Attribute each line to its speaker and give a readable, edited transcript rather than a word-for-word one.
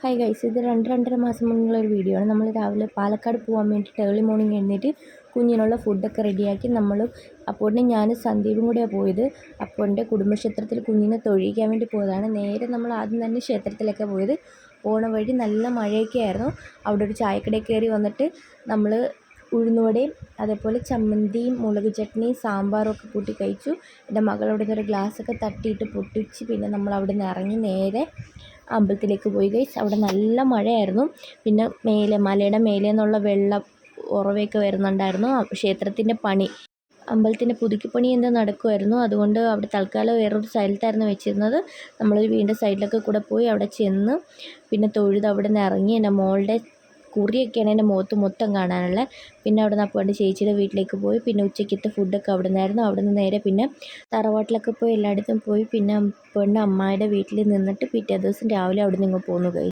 Speaker 1: Hi guys, ഇത് 2-2.5 മാസം മുന്നുള്ള ഒരു വീഡിയോ ആണ്. നമ്മൾ രാവിലെ പാലക്കാട് പോകാൻ വേണ്ടിയിട്ട് ഏർലി മോർണിംഗ് എഴുന്നേറ്റ് കുഞ്ഞിനുള്ള ഫുഡൊക്കെ റെഡിയാക്കി അപ്പോഴേ ഞാനും സന്ദീപും കൂടെയാണ് പോയത്. അപ്പോഴേ കുടുംബക്ഷേത്രത്തിൽ കുഞ്ഞിനെ തൊഴിയിക്കാൻ വേണ്ടി പോയതാണ്. നേരെ നമ്മൾ ആദ്യം തന്നെ ക്ഷേത്രത്തിലൊക്കെ പോയത്. പോണ വഴി നല്ല മഴയൊക്കെ ആയിരുന്നു. അവിടെ ഒരു ചായക്കടയിൽ കയറി വന്നിട്ട് നമ്മൾ ഉഴുന്നുവടയും അതേപോലെ ചമ്മന്തിയും മുളക് ചട്നിയും സാമ്പാറും ഒക്കെ കൂട്ടി കഴിച്ചു. എൻ്റെ മകൾ അവിടെ നിന്ന് ഒരു ഗ്ലാസ്സൊക്കെ തട്ടിയിട്ട് പൊട്ടിച്ച് പിന്നെ നമ്മൾ അവിടെ നിന്ന് ഇറങ്ങി നേരെ അമ്പലത്തിലേക്ക് പോയി ഗൈസ്. അവിടെ നല്ല മഴയായിരുന്നു. പിന്നെ മലയുടെ മേലെ നിന്നുള്ള വെള്ളം ഉറവയൊക്കെ വരുന്നുണ്ടായിരുന്നു. ക്ഷേത്രത്തിൻ്റെ പണി, അമ്പലത്തിൻ്റെ പുതുക്കിപ്പണി എന്തോ നടക്കുമായിരുന്നു. അതുകൊണ്ട് അവിടെ തൽക്കാലം വേറൊരു സ്ഥലത്തായിരുന്നു വെച്ചിരുന്നത്. നമ്മൾ വീണ്ടും സൈഡിലൊക്കെ കൂടെ പോയി അവിടെ ചെന്ന് പിന്നെ തൊഴുത് അവിടെ നിന്ന് ഇറങ്ങി. എൻ്റെ മോളുടെ കുറിയൊക്കെയാണ് എൻ്റെ മുഖത്ത് മൊത്തം കാണാനുള്ളത്. പിന്നെ അവിടെ നിന്ന് അപ്പോൾ ചേച്ചിയുടെ വീട്ടിലേക്ക് പോയി. പിന്നെ ഉച്ചയ്ക്കത്തെ ഫുഡൊക്കെ അവിടെ നിന്നായിരുന്നു. അവിടെ നിന്ന് നേരെ പിന്നെ തറവാട്ടിലൊക്കെ പോയി എല്ലായിടത്തും പോയി. പിന്നെ അമ്മയുടെ വീട്ടിൽ നിന്നിട്ട് പിറ്റേ ദിവസം രാവിലെ അവിടെ നിന്ന് പോന്നു ഗൈസ്.